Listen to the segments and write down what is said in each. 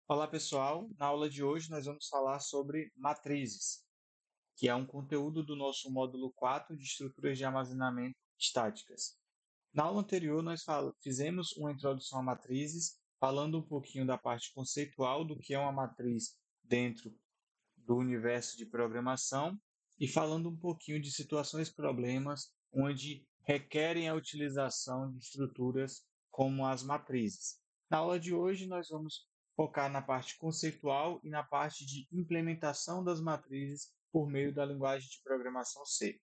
Olá pessoal, na aula de hoje nós vamos falar sobre matrizes, que é um conteúdo do nosso módulo 4 de estruturas de armazenamento estáticas. Na aula anterior nós fizemos uma introdução a matrizes, falando um pouquinho da parte conceitual do que é uma matriz dentro do universo de programação e falando um pouquinho de situações problemas onde requerem a utilização de estruturas como as matrizes. Na aula de hoje nós vamos focar na parte conceitual e na parte de implementação das matrizes por meio da linguagem de programação C.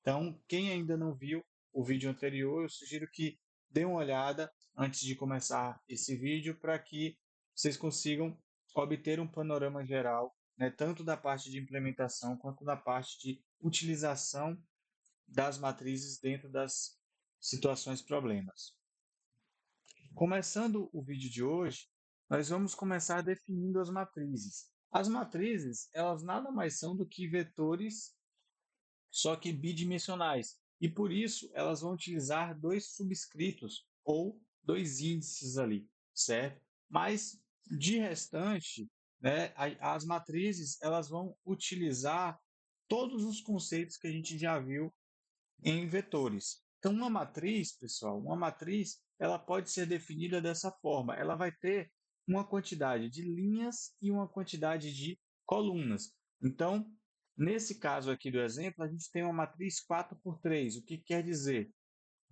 Então, quem ainda não viu o vídeo anterior, eu sugiro que dê uma olhada antes de começar esse vídeo para que vocês consigam obter um panorama geral, né, tanto da parte de implementação quanto da parte de utilização das matrizes dentro das situações problemas. Começando o vídeo de hoje, nós vamos começar definindo as matrizes. As matrizes, elas nada mais são do que vetores só que bidimensionais. E por isso elas vão utilizar dois subscritos ou dois índices ali, certo? Mas de restante, né, as matrizes elas vão utilizar todos os conceitos que a gente já viu em vetores. Então, uma matriz, pessoal, uma matriz, ela pode ser definida dessa forma. Ela vai ter uma quantidade de linhas e uma quantidade de colunas. Então, nesse caso aqui do exemplo, a gente tem uma matriz 4 por 3. O que quer dizer?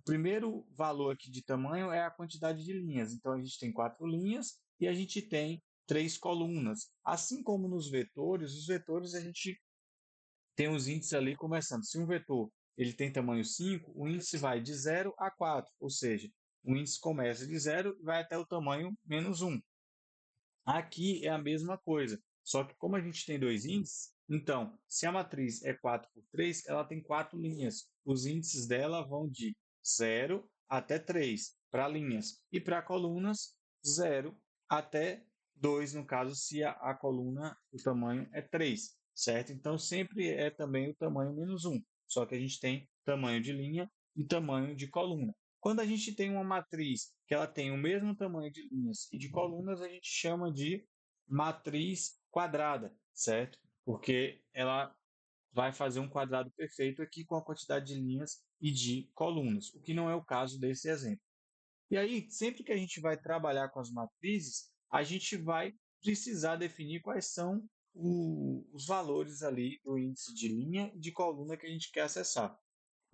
O primeiro valor aqui de tamanho é a quantidade de linhas. Então, a gente tem 4 linhas e a gente tem 3 colunas. Assim como nos vetores, os vetores a gente tem os índices ali começando. Se um vetor ele tem tamanho 5, o índice vai de 0 a 4, ou seja, o índice começa de 0 e vai até o tamanho menos 1. Aqui é a mesma coisa, só que como a gente tem dois índices, então, se a matriz é 4 por 3, ela tem 4 linhas. Os índices dela vão de 0 até 3 para linhas e para colunas 0 até 2, no caso, se a coluna, o tamanho é 3, certo? Então, sempre é também o tamanho menos 1, só que a gente tem tamanho de linha e tamanho de coluna. Quando a gente tem uma matriz que ela tem o mesmo tamanho de linhas e de colunas, a gente chama de matriz quadrada, certo? Porque ela vai fazer um quadrado perfeito aqui com a quantidade de linhas e de colunas, o que não é o caso desse exemplo. E aí, sempre que a gente vai trabalhar com as matrizes, a gente vai precisar definir quais são os valores ali do índice de linha e de coluna que a gente quer acessar.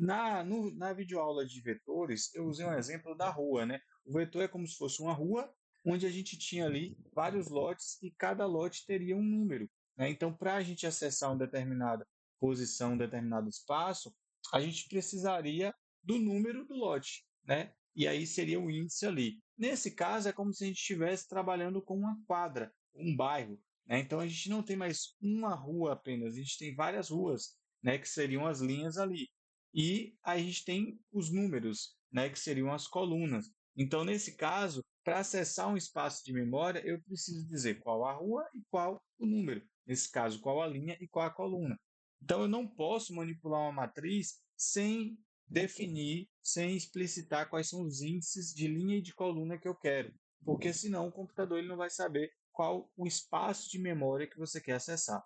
Na videoaula de vetores, eu usei um exemplo da rua, né? O vetor é como se fosse uma rua, onde a gente tinha ali vários lotes e cada lote teria um número, né? Então, para a gente acessar uma determinada posição, um determinado espaço, a gente precisaria do número do lote, né? E aí seria o índice ali. Nesse caso, é como se a gente estivesse trabalhando com uma quadra, um bairro, né? Então, a gente não tem mais uma rua apenas, a gente tem várias ruas, né? Que seriam as linhas ali. E a gente tem os números, né, que seriam as colunas. Então, nesse caso, para acessar um espaço de memória, eu preciso dizer qual a rua e qual o número. Nesse caso, qual a linha e qual a coluna. Então, eu não posso manipular uma matriz sem definir, sem explicitar quais são os índices de linha e de coluna que eu quero, porque senão o computador ele não vai saber qual o espaço de memória que você quer acessar.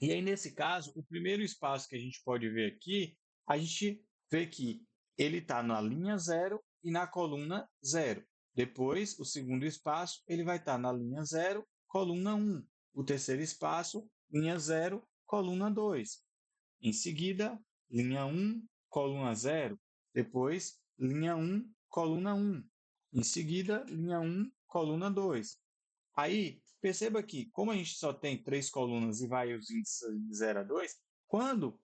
E aí, nesse caso, o primeiro espaço que a gente pode ver aqui, a gente vê que ele está na linha 0 e na coluna 0. Depois, o segundo espaço, ele vai estar na linha 0, coluna 1. O terceiro espaço, linha 0, coluna 2. Em seguida, linha 1, coluna 0. Depois, linha 1, coluna 1. Em seguida, linha 1, coluna 2. Aí, perceba que, como a gente só tem três colunas e vai os índices de 0 a 2, quando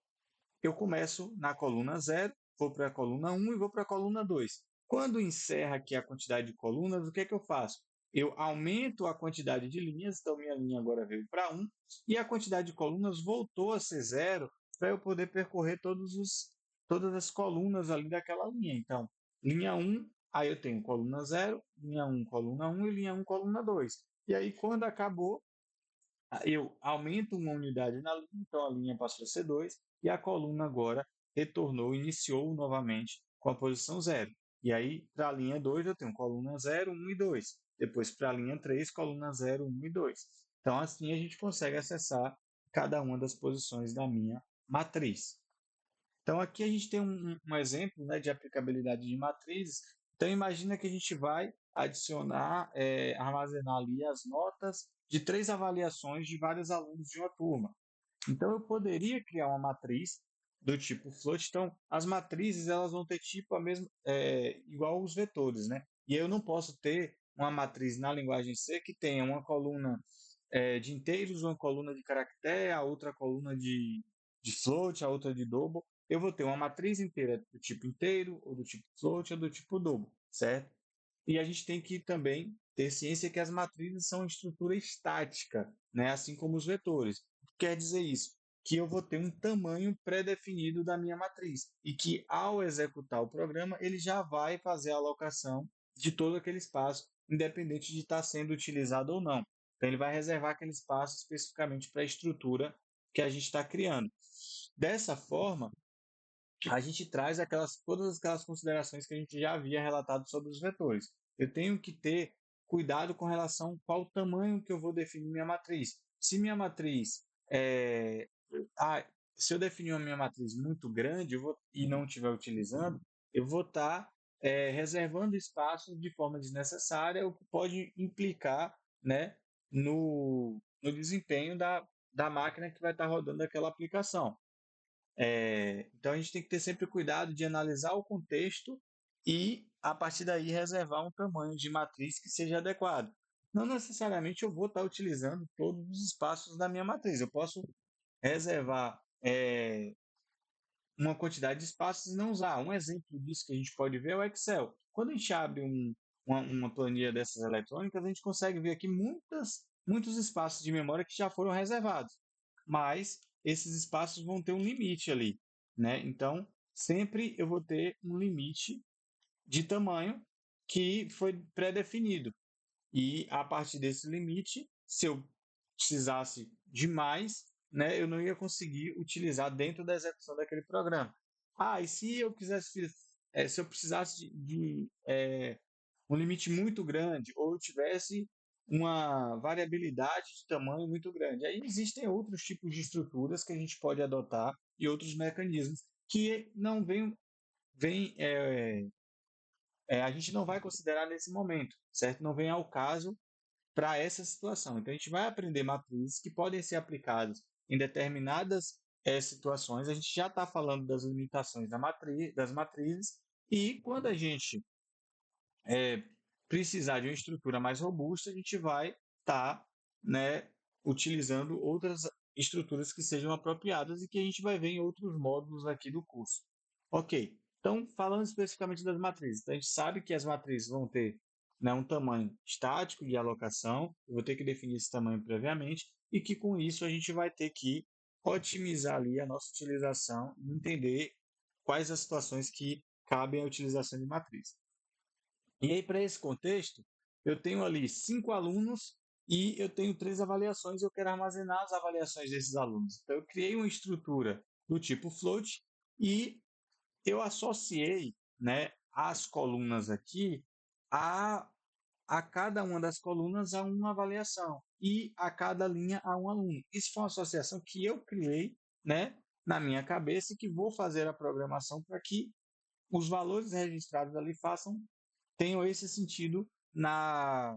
eu começo na coluna 0, vou para a coluna 1 e vou para a coluna 2. Quando encerra aqui a quantidade de colunas, o que é que eu faço? Eu aumento a quantidade de linhas, então minha linha agora veio para 1, e a quantidade de colunas voltou a ser 0 para eu poder percorrer todas as colunas ali daquela linha. Então, linha 1, aí eu tenho coluna 0, linha 1, coluna 1 e linha 1, coluna 2. E aí, quando acabou, eu aumento uma unidade na linha, então a linha passou a ser 2, e a coluna agora retornou, iniciou novamente com a posição 0. E aí, para a linha 2, eu tenho coluna 0, 1 e 2. Depois, para a linha 3, coluna 0, 1 e 2. Então, assim, a gente consegue acessar cada uma das posições da minha matriz. Então, aqui a gente tem um exemplo, né, de aplicabilidade de matrizes. Então, imagina que a gente vai adicionar, armazenar ali as notas de 3 avaliações de vários alunos de uma turma. Então, eu poderia criar uma matriz do tipo float. Então, as matrizes elas vão ter tipo a mesma, igual os vetores, né? E eu não posso ter uma matriz na linguagem C que tenha uma coluna de inteiros, uma coluna de caractere, a outra coluna de float, a outra de double. Eu vou ter uma matriz inteira do tipo inteiro, ou do tipo float, ou do tipo double, certo? E a gente tem que também ter ciência que as matrizes são estrutura estática, né? Assim como os vetores. O que quer dizer isso? Que eu vou ter um tamanho pré-definido da minha matriz e que ao executar o programa ele já vai fazer a alocação de todo aquele espaço, independente de estar sendo utilizado ou não. Então ele vai reservar aquele espaço especificamente para a estrutura que a gente está criando. Dessa forma, a gente traz todas aquelas considerações que a gente já havia relatado sobre os vetores. Eu tenho que ter cuidado com relação a qual tamanho que eu vou definir minha matriz. Se minha matriz ah, se eu definir uma minha matriz muito grande e não estiver utilizando, eu vou estar reservando espaço de forma desnecessária, o que pode implicar, né, no desempenho da máquina que vai estar rodando aquela aplicação. Então a gente tem que ter sempre cuidado de analisar o contexto e, a partir daí, reservar um tamanho de matriz que seja adequado. Não necessariamente eu vou estar utilizando todos os espaços da minha matriz. Eu posso reservar uma quantidade de espaços e não usar. Um exemplo disso que a gente pode ver é o Excel. Quando a gente abre uma planilha dessas eletrônicas, a gente consegue ver aqui muitos espaços de memória que já foram reservados. Mas esses espaços vão ter um limite ali, né? Então, sempre eu vou ter um limite de tamanho que foi pré-definido. E a partir desse limite, se eu precisasse de mais, né, eu não ia conseguir utilizar dentro da execução daquele programa. Ah, e se eu precisasse de um limite muito grande, ou eu tivesse uma variabilidade de tamanho muito grande, aí existem outros tipos de estruturas que a gente pode adotar e outros mecanismos que não vem a gente não vai considerar nesse momento, certo? Não vem ao caso para essa situação. Então, a gente vai aprender matrizes que podem ser aplicadas em determinadas situações. A gente já está falando das limitações das matrizes, e quando a gente é, precisar de uma estrutura mais robusta, a gente vai estar né, utilizando outras estruturas que sejam apropriadas e que a gente vai ver em outros módulos aqui do curso. Ok, então falando especificamente das matrizes, então, a gente sabe que as matrizes vão ter né, um tamanho estático de alocação, eu vou ter que definir esse tamanho previamente, e que com isso a gente vai ter que otimizar ali a nossa utilização e entender quais as situações que cabem à utilização de matriz. E aí, para esse contexto, eu tenho ali 5 alunos e eu tenho 3 avaliações e eu quero armazenar as avaliações desses alunos. Então, eu criei uma estrutura do tipo float e eu associei né, as colunas aqui a, a cada uma das colunas a uma avaliação e a cada linha a um aluno. Isso foi uma associação que eu criei né, na minha cabeça e que vou fazer a programação para que os valores registrados ali tenham esse sentido na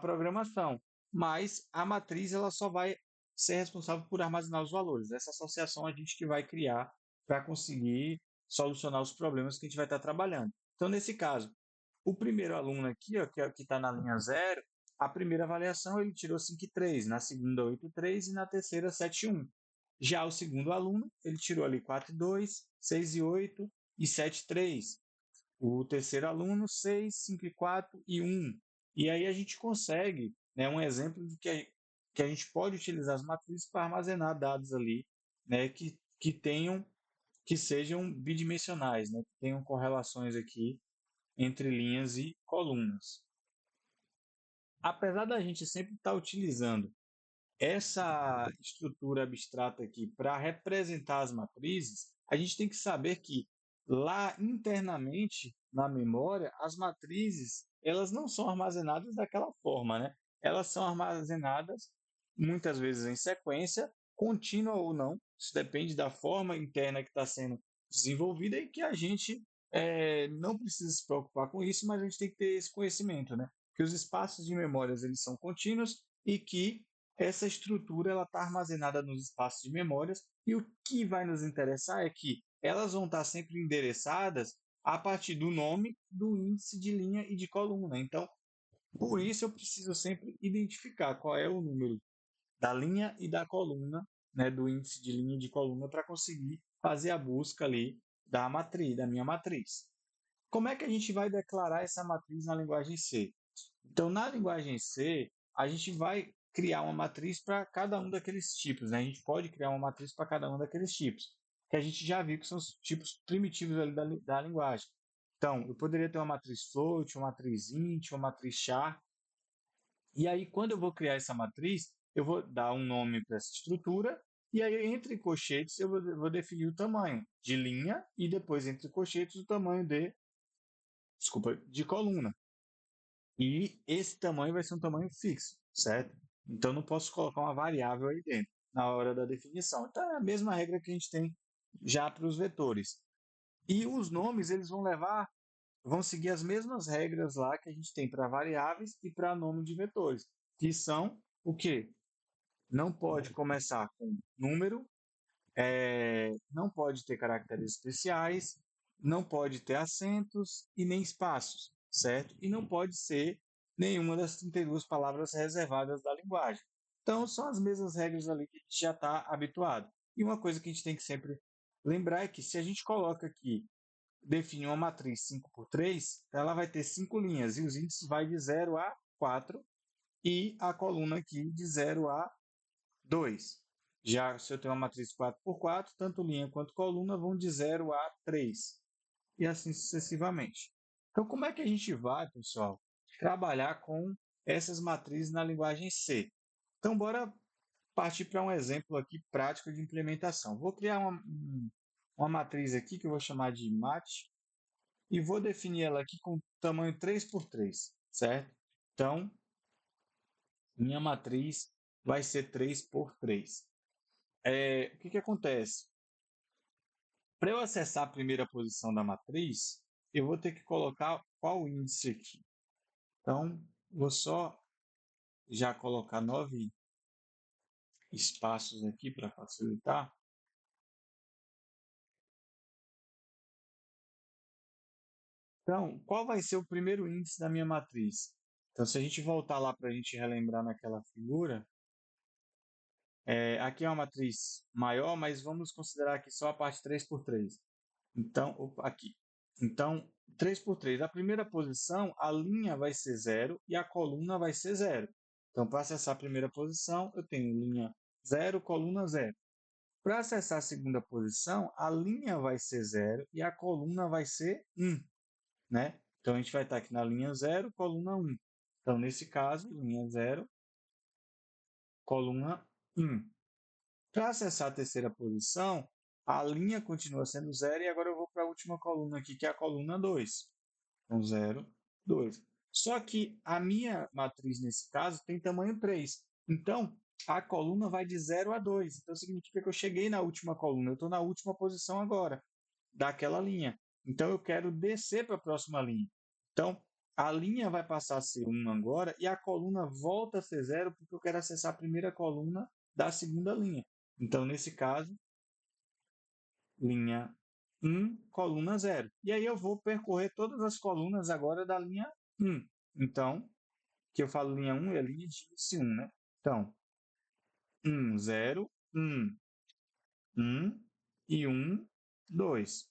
programação. Mas a matriz ela só vai ser responsável por armazenar os valores. Essa associação a gente que vai criar para conseguir solucionar os problemas que a gente vai estar trabalhando. Então, nesse caso, o primeiro aluno aqui, ó, que está na linha 0, a primeira avaliação ele tirou 5,3, na segunda 8,3 e na terceira 7,1. Já o segundo aluno, ele tirou ali 4,2, 6,8 e 7,3. O terceiro aluno, 6, 5 e 4 e 1. E aí a gente consegue né, um exemplo de que a gente pode utilizar as matrizes para armazenar dados ali né, que sejam bidimensionais, né, que tenham correlações aqui entre linhas e colunas. Apesar da gente sempre estar utilizando essa estrutura abstrata aqui para representar as matrizes, a gente tem que saber que lá internamente na memória, as matrizes, elas não são armazenadas daquela forma, né? Elas são armazenadas muitas vezes em sequência, contínua ou não, isso depende da forma interna que está sendo desenvolvida e que a gente não precisa se preocupar com isso, mas a gente tem que ter esse conhecimento, né? Que os espaços de memórias eles são contínuos e que essa estrutura ela está armazenada nos espaços de memórias e o que vai nos interessar é que elas vão estar sempre endereçadas a partir do nome, do índice de linha e de coluna. Então, por isso eu preciso sempre identificar qual é o número da linha e da coluna, né, do índice de linha e de coluna para conseguir fazer a busca ali da matriz, da minha matriz. Como é que a gente vai declarar essa matriz na linguagem C? Então, na linguagem C, a gente vai criar uma matriz para cada um daqueles tipos, né? A gente pode criar uma matriz para cada um daqueles tipos, que a gente já viu que são os tipos primitivos ali da linguagem. Então, eu poderia ter uma matriz float, uma matriz int, uma matriz char. E aí, quando eu vou criar essa matriz, eu vou dar um nome para essa estrutura, e aí, entre colchetes, eu vou definir o tamanho de linha, e depois, entre colchetes, o tamanho de coluna. E esse tamanho vai ser um tamanho fixo, certo? Então não posso colocar uma variável aí dentro na hora da definição. Então é a mesma regra que a gente tem já para os vetores. E os nomes eles vão seguir as mesmas regras lá que a gente tem para variáveis e para nome de vetores, que são o quê? Não pode começar com número, não pode ter caracteres especiais, não pode ter acentos e nem espaços, certo? E não pode ser nenhuma das 32 palavras reservadas da linguagem. Então, são as mesmas regras ali que a gente já está habituado. E uma coisa que a gente tem que sempre lembrar é que se a gente coloca aqui, define uma matriz 5 por 3, ela vai ter 5 linhas e os índices vai de 0 a 4 e a coluna aqui de 0 a 2. Já se eu tenho uma matriz 4 por 4, tanto linha quanto coluna vão de 0 a 3. E assim sucessivamente. Então, como é que a gente vai, pessoal, trabalhar com essas matrizes na linguagem C? Então, bora partir para um exemplo aqui prático de implementação. Vou criar uma matriz aqui que eu vou chamar de mat e vou definir ela aqui com tamanho 3 por 3, certo? Então, minha matriz vai ser 3 por 3. O que acontece? Para eu acessar a primeira posição da matriz, eu vou ter que colocar qual índice aqui. Então, vou só já colocar 9 espaços aqui para facilitar. Então, qual vai ser o primeiro índice da minha matriz? Então, se a gente voltar lá para a gente relembrar naquela figura, aqui é uma matriz maior, mas vamos considerar aqui só a parte 3 por 3. Então, aqui. Então, 3 por 3. A primeira posição, a linha vai ser 0 e a coluna vai ser 0. Então, para acessar a primeira posição, eu tenho linha 0, coluna 0. Para acessar a segunda posição, a linha vai ser 0 e a coluna vai ser 1. Né? Então, a gente vai estar aqui na linha 0, coluna 1. Então, nesse caso, linha 0, coluna 1. Para acessar a terceira posição, a linha continua sendo 0 e agora eu vou para a última coluna aqui, que é a coluna 2. Então, 0, 2. Só que a minha matriz, nesse caso, tem tamanho 3. Então, a coluna vai de 0 a 2. Então, significa que eu cheguei na última coluna. Eu estou na última posição agora, daquela linha. Então, eu quero descer para a próxima linha. Então, a linha vai passar a ser 1 agora e a coluna volta a ser 0 porque eu quero acessar a primeira coluna da segunda linha. Então, nesse caso, linha 1, coluna 0. E aí eu vou percorrer todas as colunas agora da linha 1. Então, que eu falo linha 1 é linha de índice 1, né? Então, 1, 0, 1, 1 e 1, 2.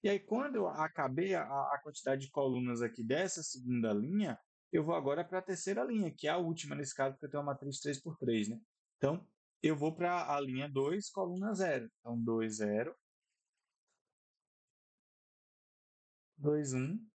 E aí, quando eu acabei a quantidade de colunas aqui dessa segunda linha, eu vou agora para a terceira linha, que é a última nesse caso, porque eu tenho uma matriz 3 por 3, né? Então, eu vou para a linha 2, coluna 0. Então, 2, 0, 2, 1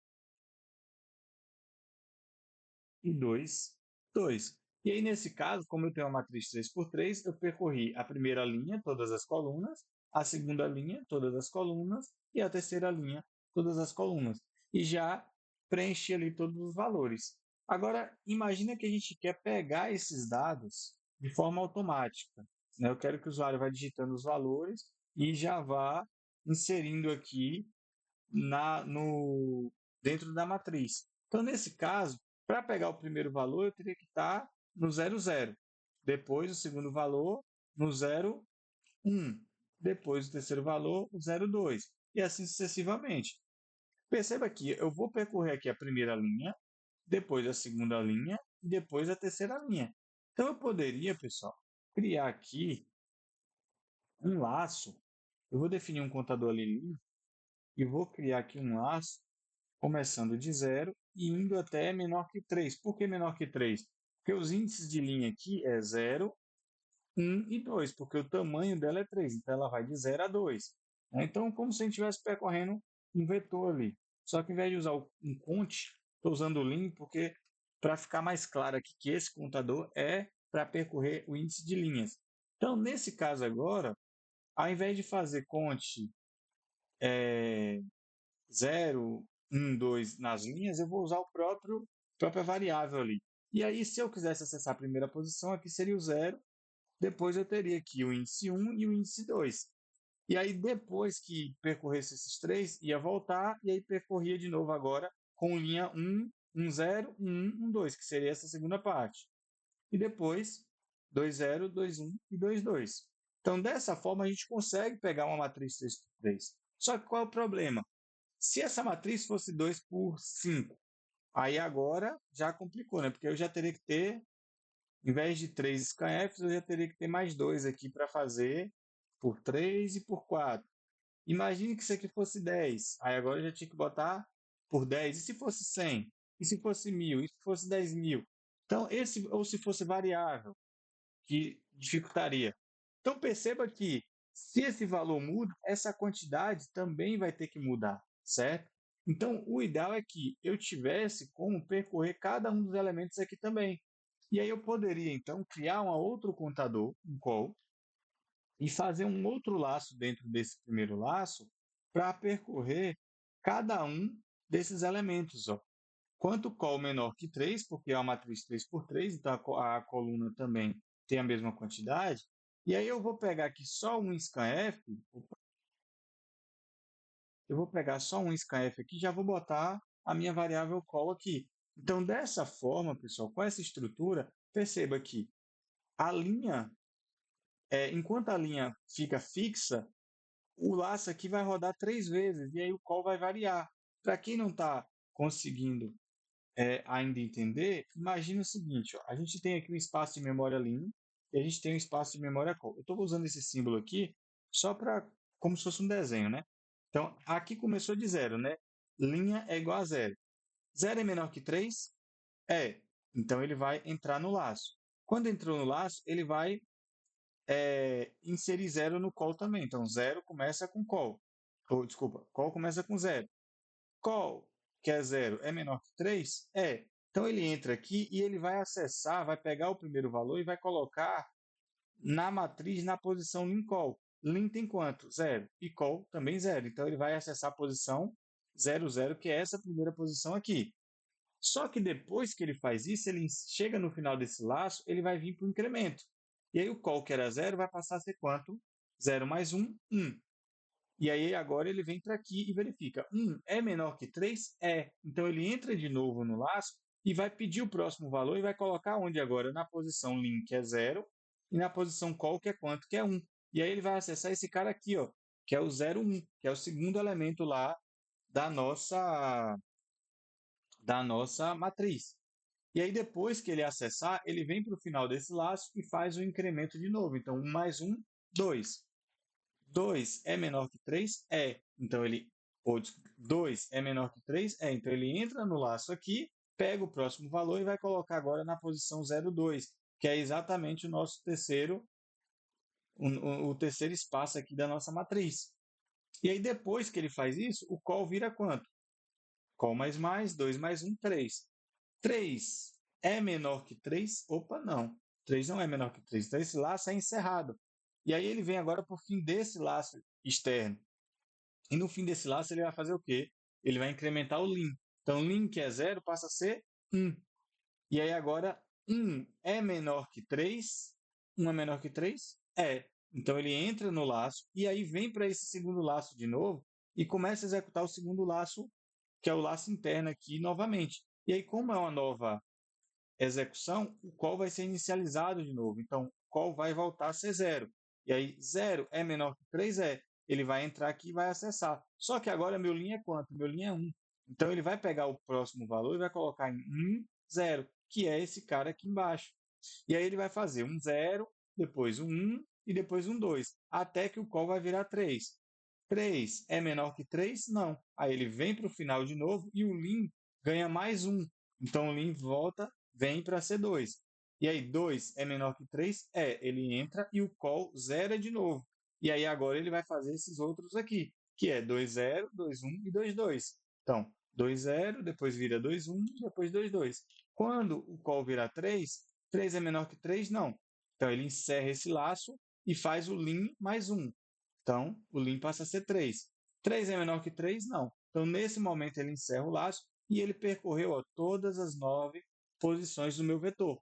e 2, 2. E aí, nesse caso, como eu tenho uma matriz 3 por 3, eu percorri a primeira linha, todas as colunas, a segunda linha, todas as colunas, e a terceira linha, todas as colunas. E já preenche ali todos os valores. Agora, imagina que a gente quer pegar esses dados de forma automática, né? Eu quero que o usuário vá digitando os valores e já vá inserindo aqui dentro da matriz. Então, nesse caso, para pegar o primeiro valor, eu teria que estar no 00. Depois, o segundo valor no 01. Depois, o terceiro valor, o 02. E assim sucessivamente. Perceba que eu vou percorrer aqui a primeira linha, depois a segunda linha e depois a terceira linha. Então, eu poderia, pessoal, criar aqui um laço. Eu vou definir um contador ali e vou criar aqui um laço começando de 0 e indo até menor que 3. Por que menor que 3? Porque os índices de linha aqui é 0, 1 e 2, porque o tamanho dela é 3, então ela vai de 0 a 2. Então, como se a gente estivesse percorrendo um vetor ali. Só que ao invés de usar um conte, estou usando o lim porque para ficar mais claro aqui que esse contador é para percorrer o índice de linhas. Então, nesse caso agora, ao invés de fazer conte 0, 1, 2 nas linhas, eu vou usar própria variável ali. E aí, se eu quisesse acessar a primeira posição, aqui seria o 0, depois eu teria aqui o índice 1 e o índice 2. E aí, depois que percorresse esses três, ia voltar e aí percorria de novo agora com linha 1, 1, 0, 1, 1, 2, que seria essa segunda parte. E depois 2, 0, 2, 1 e 2, 2. Então, dessa forma, a gente consegue pegar uma matriz 3 por 3. Só que qual é o problema? Se essa matriz fosse 2 por 5, aí agora já complicou, né? Porque eu já teria que ter, em vez de 3 scanfs, eu já teria que ter mais 2 aqui para fazer por 3 e por 4. Imagine que isso aqui fosse 10. Aí agora eu já tinha que botar por 10. E se fosse 100? E se fosse 1000? E se fosse 10.000? Então, ou se fosse variável, que dificultaria. Então, perceba que se esse valor muda, essa quantidade também vai ter que mudar, certo? Então, o ideal é que eu tivesse como percorrer cada um dos elementos aqui também. E aí eu poderia, então, criar um outro contador, um call, e fazer um outro laço dentro desse primeiro laço para percorrer cada um desses elementos. Ó. Quanto col menor que 3, porque é uma matriz 3 por 3, então a coluna também tem a mesma quantidade. E aí eu vou pegar aqui só um scanf, eu vou pegar só um scanf aqui e já vou botar a minha variável col aqui. Então, dessa forma, pessoal, com essa estrutura, perceba que a linha, enquanto a linha fica fixa, o laço aqui vai rodar 3 vezes e aí o call vai variar. Para quem não está conseguindo ainda entender, imagine o seguinte, ó, a gente tem aqui um espaço de memória lim e a gente tem um espaço de memória call. Eu estou usando esse símbolo aqui só para como se fosse um desenho, né? Então, aqui começou de 0, né? Linha é igual a 0. 0 é menor que 3? É. Então, ele vai entrar no laço. Quando entrou no laço, ele vai inserir 0 no call também. Então, 0 começa com call. Ou, desculpa, call começa com 0. Call, que é 0, é menor que 3? É. Então, ele entra aqui e ele vai acessar, vai pegar o primeiro valor e vai colocar na matriz na posição lim call. Lim tem quanto? 0. E call também 0. Então, ele vai acessar a posição 0, 0, que é essa primeira posição aqui. Só que depois que ele faz isso, ele chega no final desse laço, ele vai vir para o incremento. E aí o call, que era 0, vai passar a ser quanto? 0 mais 1, 1. E aí agora ele vem para aqui e verifica. 1 é menor que 3? É. Então ele entra de novo no laço e vai pedir o próximo valor e vai colocar onde agora? Na posição lim, que é 0, e na posição call, que é quanto? Que é 1. E aí ele vai acessar esse cara aqui, ó, que é o 01, que é o segundo elemento lá da nossa matriz. E aí, depois que ele acessar, ele vem para o final desse laço e faz o incremento de novo. Então, 1 mais 1, 2. 2 é menor que 3? É. Então, 2 é menor que 3? É. Então, ele entra no laço aqui, pega o próximo valor e vai colocar agora na posição 0,2, que é exatamente o nosso o terceiro espaço aqui da nossa matriz. E aí, depois que ele faz isso, o call vira quanto? Call mais, 2 mais 1, 3. 3 é menor que 3? Opa, não. 3 não é menor que 3. Então, esse laço é encerrado. E aí ele vem agora para o fim desse laço externo. E no fim desse laço ele vai fazer o quê? Ele vai incrementar o lim. Então, lim que é 0 passa a ser 1. E aí agora 1 é menor que 3. 1 é menor que 3? É. Então ele entra no laço e aí vem para esse segundo laço de novo e começa a executar o segundo laço, que é o laço interno aqui novamente. E aí, como é uma nova execução, o call vai ser inicializado de novo. Então, o call vai voltar a ser 0. E aí, 0 é menor que 3? É. Ele vai entrar aqui e vai acessar. Só que agora meu linha é quanto? Meu linha é 1. Então, ele vai pegar o próximo valor e vai colocar em 1, 0, que é esse cara aqui embaixo. E aí ele vai fazer um 0, depois um 1 e depois um 2, até que o call vai virar 3. 3 é menor que 3? Não. Aí ele vem para o final de novo e o lim ganha mais 1. Então o lim volta, vem para ser 2. E aí 2 é menor que 3? É. Ele entra e o call zera de novo. E aí agora ele vai fazer esses outros aqui, que é 2, 0, 2, 1 e 2, 2. Então, 2, 0, depois vira 2, 1, depois 2, 2. Quando o call virar 3, 3 é menor que 3? Não. Então ele encerra esse laço e faz o lim mais 1. Então, o lim passa a ser 3. 3 é menor que 3? Não. Então, nesse momento, ele encerra o laço e ele percorreu todas as 9 posições do meu vetor.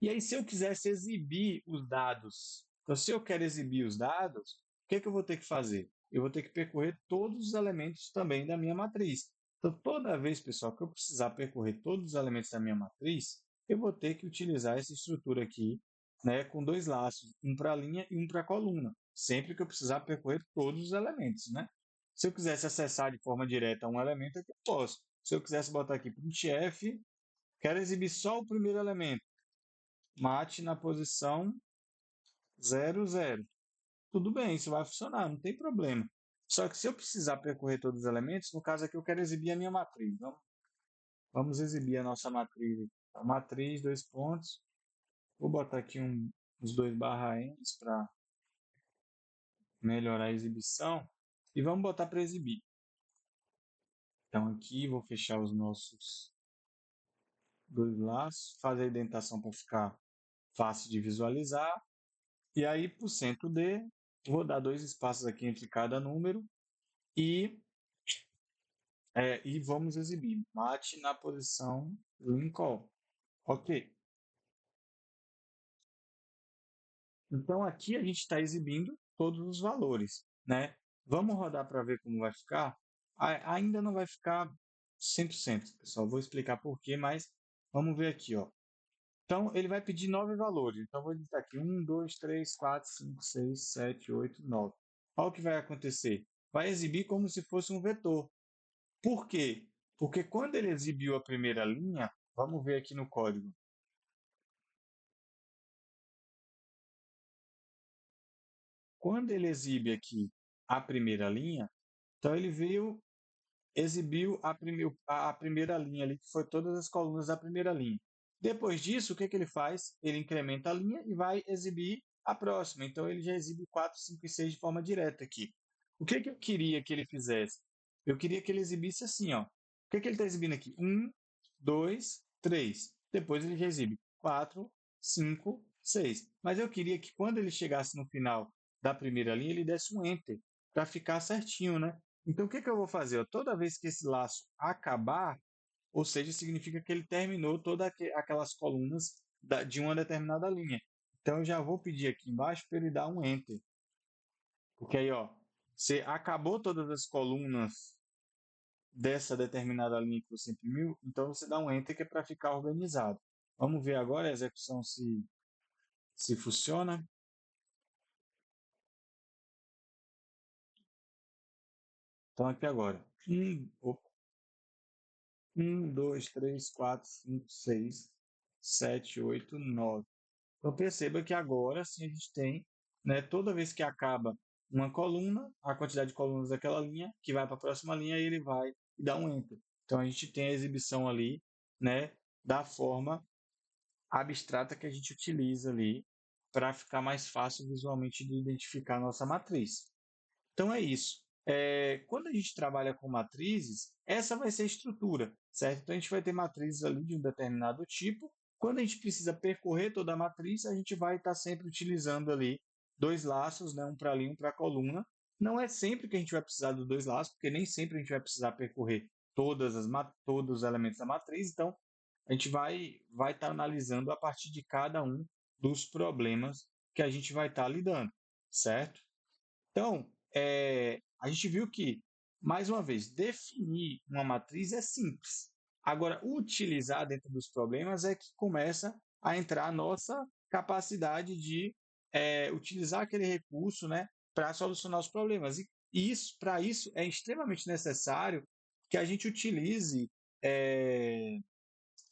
E aí, se eu quisesse exibir os dados, então, se eu quero exibir os dados, o que eu vou ter que fazer? Eu vou ter que percorrer todos os elementos também da minha matriz. Então, toda vez, pessoal, que eu precisar percorrer todos os elementos da minha matriz, eu vou ter que utilizar essa estrutura aqui, né, com dois laços, um para a linha e um para a coluna, sempre que eu precisar percorrer todos os elementos, né? Se eu quisesse acessar de forma direta um elemento, aqui eu posso. Se eu quisesse botar aqui printf, quero exibir só o primeiro elemento, mate na posição 0, 0. Tudo bem, isso vai funcionar, não tem problema. Só que se eu precisar percorrer todos os elementos, no caso aqui eu quero exibir a minha matriz. Vamos exibir a nossa matriz. A matriz, dois pontos. Vou botar aqui uns dois barra ends para melhorar a exibição. E vamos botar para exibir. Então aqui vou fechar os nossos dois laços, fazer a indentação para ficar fácil de visualizar. E aí, por centro D, vou dar dois espaços aqui entre cada número e, e vamos exibir mate na posição Lincoln. Ok. Então, aqui a gente está exibindo todos os valores, né? Vamos rodar para ver como vai ficar? Ainda não vai ficar 100%, pessoal. Vou explicar por quê, mas vamos ver aqui, ó. Então, ele vai pedir 9 valores. Então, vou digitar aqui 1, 2, 3, 4, 5, 6, 7, 8, 9. Olha o que vai acontecer. Vai exibir como se fosse um vetor. Por quê? Porque quando ele exibiu a primeira linha, vamos ver aqui no código. Quando ele exibe aqui a primeira linha, então ele exibiu a primeira linha ali, que foi todas as colunas da primeira linha. Depois disso, o que ele faz? Ele incrementa a linha e vai exibir a próxima. Então, ele já exibe 4, 5 e 6 de forma direta aqui. O que eu queria que ele fizesse? Eu queria que ele exibisse assim, ó. O que ele está exibindo aqui? 1, 2, 3. Depois ele já exibe 4, 5, 6. Mas eu queria que quando ele chegasse no final da primeira linha, ele desse um Enter, para ficar certinho, né? Então, o que eu vou fazer? Toda vez que esse laço acabar, ou seja, significa que ele terminou todas aquelas colunas de uma determinada linha. Então, eu já vou pedir aqui embaixo para ele dar um Enter. Porque aí, ó, você acabou todas as colunas dessa determinada linha que você imprimiu, então você dá um Enter que é para ficar organizado. Vamos ver agora a execução se funciona. Então, aqui agora. 1, 2, 3, 4, 5, 6, 7, 8, 9. Então perceba que agora sim a gente tem, né, toda vez que acaba uma coluna, a quantidade de colunas daquela linha, que vai para a próxima linha, e ele vai e dá um Enter. Então a gente tem a exibição ali, né, da forma abstrata que a gente utiliza ali para ficar mais fácil visualmente de identificar a nossa matriz. Então é isso. Quando a gente trabalha com matrizes, essa vai ser a estrutura, certo? Então a gente vai ter matrizes ali de um determinado tipo, Quando a gente precisa percorrer toda a matriz, a gente vai estar sempre utilizando ali dois laços, né? Um para a linha, um para a coluna. Não é sempre que a gente vai precisar dos dois laços, porque nem sempre a gente vai precisar percorrer todos os elementos da matriz. Então, a gente vai estar analisando a partir de cada um dos problemas que a gente vai estar lidando, certo? Então, a gente viu que, mais uma vez, definir uma matriz é simples. Agora, utilizar dentro dos problemas é que começa a entrar a nossa capacidade de utilizar aquele recurso, né, para solucionar os problemas. E isso, para isso, é extremamente necessário que a gente utilize, é,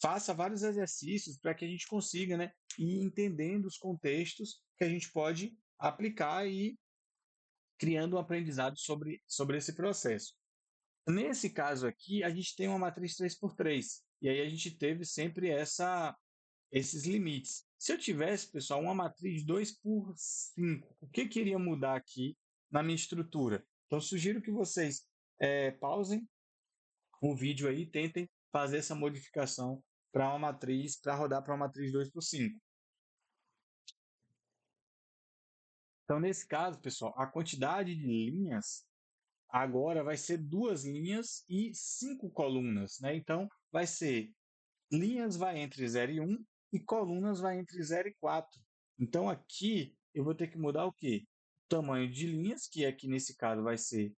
faça vários exercícios para que a gente consiga, né, ir entendendo os contextos que a gente pode aplicar e criando um aprendizado sobre esse processo. Nesse caso aqui, a gente tem uma matriz 3x3, e aí a gente teve sempre esses limites. Se eu tivesse, pessoal, uma matriz 2x5, o que queria mudar aqui na minha estrutura? Então, sugiro que vocês pausem o vídeo aí e tentem fazer essa modificação para uma matriz, para rodar para uma matriz 2x5. Então, nesse caso, pessoal, a quantidade de linhas agora vai ser 2 linhas e 5 colunas, né? Então, vai ser linhas vai entre 0 e 1 e colunas vai entre 0 e 4. Então, aqui eu vou ter que mudar o quê? O tamanho de linhas, que aqui nesse caso vai ser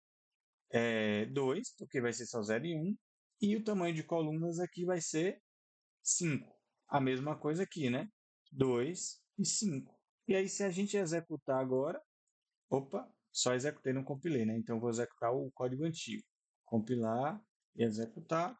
2, porque vai ser só 0 e 1, e o tamanho de colunas aqui vai ser 5. A mesma coisa aqui, né? 2 e 5. E aí, se a gente executar agora, opa, só executei, não compilei, né? Então, vou executar o código antigo. Compilar e executar.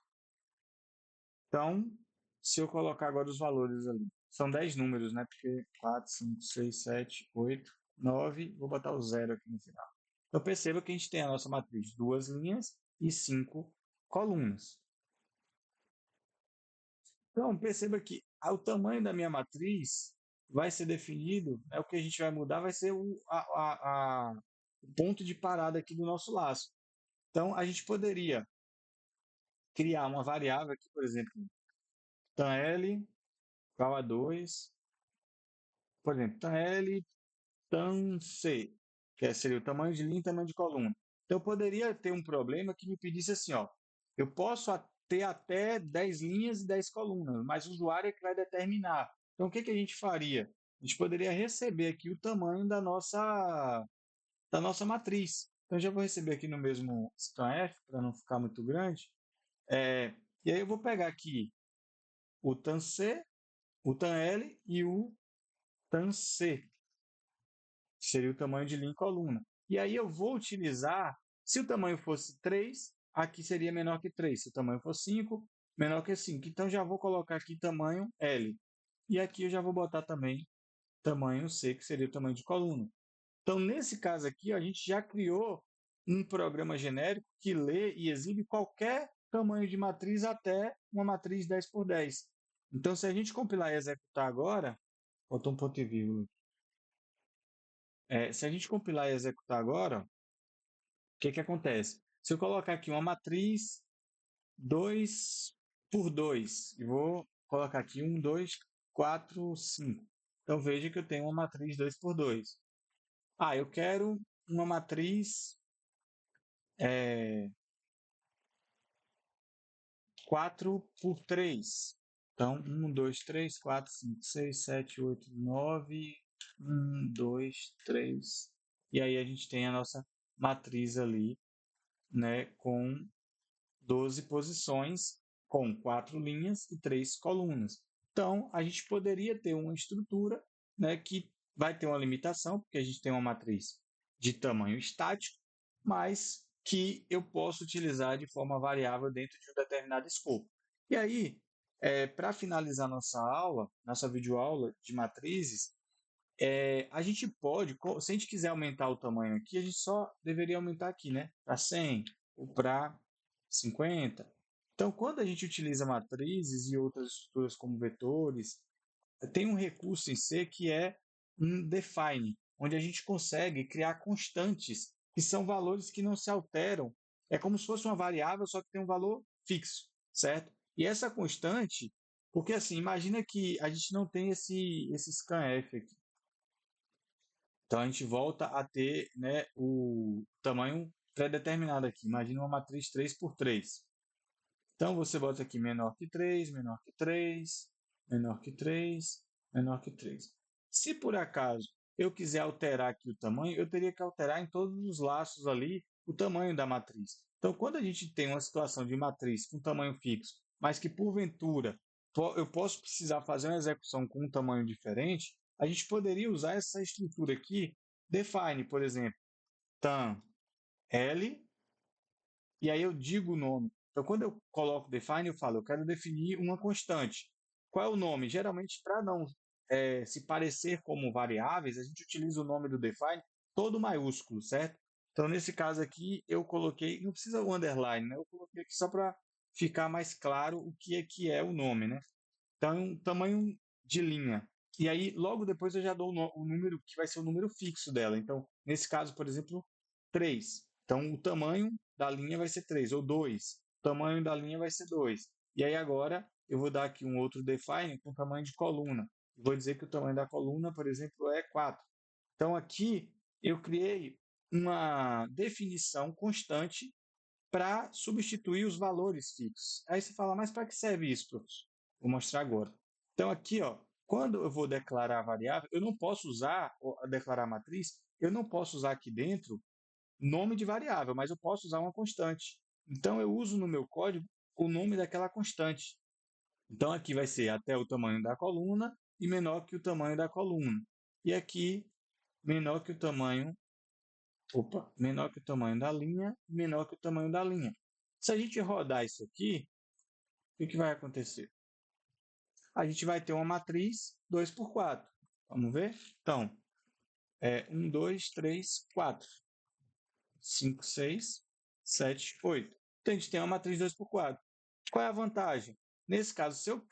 Então, se eu colocar agora os valores ali, são 10 números, né? Porque 4, 5, 6, 7, 8, 9, vou botar o zero aqui no final. Então, perceba que a gente tem a nossa matriz, 2 linhas e 5 colunas. Então, perceba que o tamanho da minha matriz vai ser definido, o que a gente vai mudar vai ser o ponto de parada aqui do nosso laço. Então, a gente poderia criar uma variável aqui, por exemplo, tan_l igual a 2, por exemplo, tan_l, tan_c, que seria o tamanho de linha e tamanho de coluna. Então, eu poderia ter um problema que me pedisse assim, ó, eu posso ter até 10 linhas e 10 colunas, mas o usuário é que vai determinar. Então, o que a gente faria? A gente poderia receber aqui o tamanho da nossa matriz. Então, eu já vou receber aqui no mesmo scanf, para não ficar muito grande. E aí eu vou pegar aqui o tan_c, o tan_l e o tan_c, que seria o tamanho de linha e coluna. E aí eu vou utilizar, se o tamanho fosse 3, aqui seria menor que 3. Se o tamanho for 5, menor que 5. Então já vou colocar aqui tamanho L. E aqui eu já vou botar também tamanho C, que seria o tamanho de coluna. Então, nesse caso aqui, a gente já criou um programa genérico que lê e exibe qualquer tamanho de matriz até uma matriz 10x10. Então, se a gente compilar e executar agora, botou um ponto e vírgula. Se a gente compilar e executar agora, o que acontece? Se eu colocar aqui uma matriz 2x2, e vou colocar aqui 1, 2, 4, 5. Então, veja que eu tenho uma matriz 2x2. Eu quero uma matriz 4x3. Então, 1, 2, 3, 4, 5, 6, 7, 8, 9. 1, 2, 3. E aí a gente tem a nossa matriz ali, né, com 12 posições, com 4 linhas e 3 colunas. Então, a gente poderia ter uma estrutura, né, que vai ter uma limitação, porque a gente tem uma matriz de tamanho estático, mas que eu posso utilizar de forma variável dentro de um determinado escopo. E aí, para finalizar nossa aula, nossa videoaula de matrizes, a gente pode, se a gente quiser aumentar o tamanho aqui, a gente só deveria aumentar aqui, né? Para 100 ou para 50. Então, quando a gente utiliza matrizes e outras estruturas como vetores, tem um recurso em C que é um define, onde a gente consegue criar constantes, que são valores que não se alteram. É como se fosse uma variável, só que tem um valor fixo, certo? E essa constante, Porque assim, imagina que a gente não tem esse scanf aqui. Então a gente volta a ter, né, o tamanho pré-determinado aqui. Imagina uma matriz 3 por 3. Então você bota aqui menor que 3, menor que 3, menor que 3, menor que 3. Se por acaso eu quiser alterar aqui o tamanho, eu teria que alterar em todos os laços ali o tamanho da matriz. Então, quando a gente tem uma situação de matriz com tamanho fixo, mas que porventura eu posso precisar fazer uma execução com um tamanho diferente, a gente poderia usar essa estrutura aqui, define, por exemplo, tam L, e aí eu digo o nome. Então, quando eu coloco define, eu falo, eu quero definir uma constante. Qual é o nome? Geralmente, para não se parecer como variáveis, a gente utiliza o nome do define todo maiúsculo, certo? Então, nesse caso aqui, eu coloquei, não precisa o underline, né? Eu coloquei aqui só para ficar mais claro o que é o nome, né? Então, é um tamanho de linha. E aí, logo depois, eu já dou o número que vai ser o número fixo dela. Então, nesse caso, por exemplo, 3. Então, o tamanho da linha vai ser 3, ou 2. O tamanho da linha vai ser 2. E aí, agora, eu vou dar aqui um outro define com tamanho de coluna. Vou dizer que o tamanho da coluna, por exemplo, é 4. Então, aqui, eu criei uma definição constante para substituir os valores fixos. Aí você fala, mas para que serve isso, professor? Vou mostrar agora. Então, aqui, ó, quando eu vou declarar a variável, eu não posso usar, declarar a matriz, eu não posso usar aqui dentro nome de variável, mas eu posso usar uma constante. Então, eu uso no meu código o nome daquela constante. Então, aqui vai ser até o tamanho da coluna e menor que o tamanho da coluna. E aqui, menor que o tamanho menor que o tamanho da linha, menor que o tamanho da linha. Se a gente rodar isso aqui, o que vai acontecer? A gente vai ter uma matriz 2 por 4. Vamos ver? Então, 1, 2, 3, 4, 5, 6, 7, 8. Então, a gente tem uma matriz 2 por 4. Qual é a vantagem? Nesse caso, se eu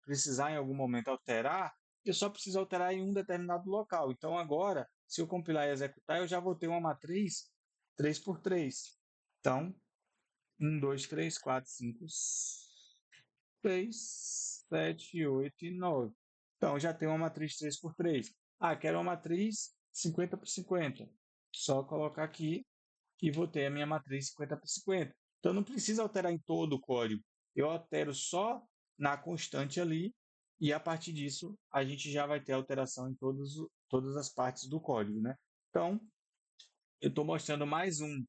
precisar em algum momento alterar, eu só preciso alterar em um determinado local. Então, agora, se eu compilar e executar, eu já vou ter uma matriz 3 por 3. Então, 1, 2, 3, 4, 5, 6, 7, 8 e 9. Então, já tem uma matriz 3 por 3. Ah, quero uma matriz 50 por 50. Só colocar aqui e vou ter a minha matriz 50 por 50. Então, não precisa alterar em todo o código. Eu altero só na constante ali e a partir disso a gente já vai ter alteração em todas as partes do código, né? Então, eu estou mostrando mais um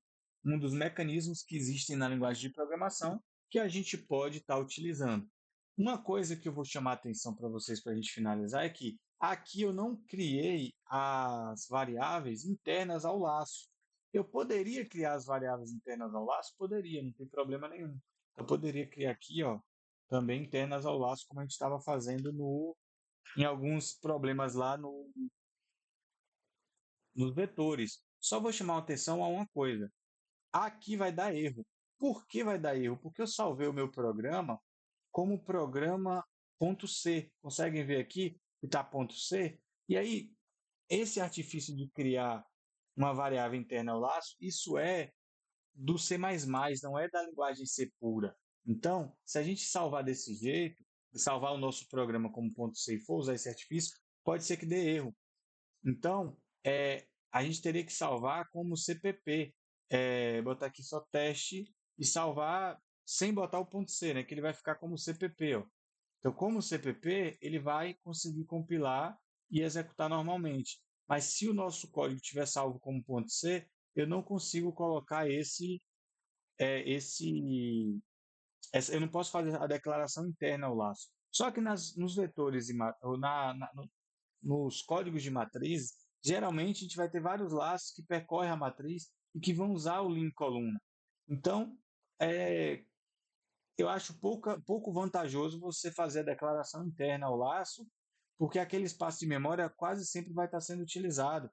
dos mecanismos que existem na linguagem de programação que a gente pode estar utilizando. Uma coisa que eu vou chamar a atenção para vocês para a gente finalizar é que aqui eu não criei as variáveis internas ao laço. Eu poderia criar as variáveis internas ao laço? Poderia, não tem problema nenhum. Eu poderia criar aqui, ó, também internas ao laço, como a gente estava fazendo em alguns problemas lá nos vetores. Só vou chamar a atenção a uma coisa. Aqui vai dar erro. Por que vai dar erro? Porque eu salvei o meu programa como programa .c. Conseguem ver aqui que está .c? E aí, esse artifício de criar uma variável interna ao laço, isso é do C++, não é da linguagem C pura. Então, se a gente salvar desse jeito, salvar o nosso programa como .c e for usar esse artifício, pode ser que dê erro. Então, a gente teria que salvar como CPP, botar aqui só teste e salvar sem botar o ponto .c, né, que ele vai ficar como CPP. Ó. Então, como CPP, ele vai conseguir compilar e executar normalmente. Mas se o nosso código estiver salvo como ponto .c, eu não consigo colocar eu não posso fazer a declaração interna ao laço. Só que nos vetores e nos códigos de matriz, geralmente a gente vai ter vários laços que percorrem a matriz e que vão usar o link coluna. Então, eu acho pouco vantajoso você fazer a declaração interna ao laço, porque aquele espaço de memória quase sempre vai estar sendo utilizado.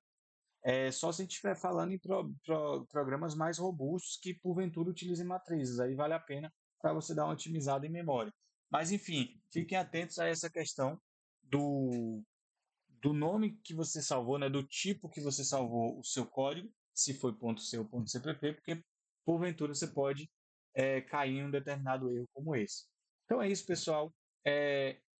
Só se a gente estiver falando em programas mais robustos que, porventura, utilizem matrizes. Aí vale a pena para você dar uma otimizada em memória. Mas, enfim, fiquem atentos a essa questão do nome que você salvou, né, do tipo que você salvou o seu código, se foi .c ou .cpp, porque porventura você pode cair em um determinado erro como esse. Então é isso, pessoal.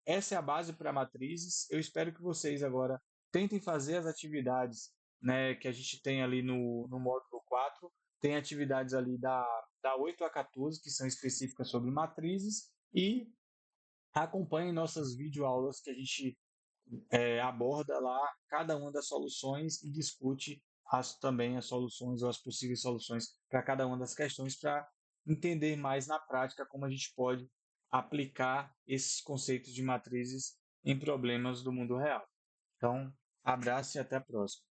Essa é a base para matrizes. Eu espero que vocês agora tentem fazer as atividades, né, que a gente tem ali no módulo 4. Tem atividades ali da 8 a 14, que são específicas sobre matrizes, e acompanhem nossas videoaulas que a gente aborda lá cada uma das soluções e discute também as soluções ou as possíveis soluções para cada uma das questões para entender mais na prática como a gente pode aplicar esses conceitos de matrizes em problemas do mundo real. Então, abraço e até a próxima.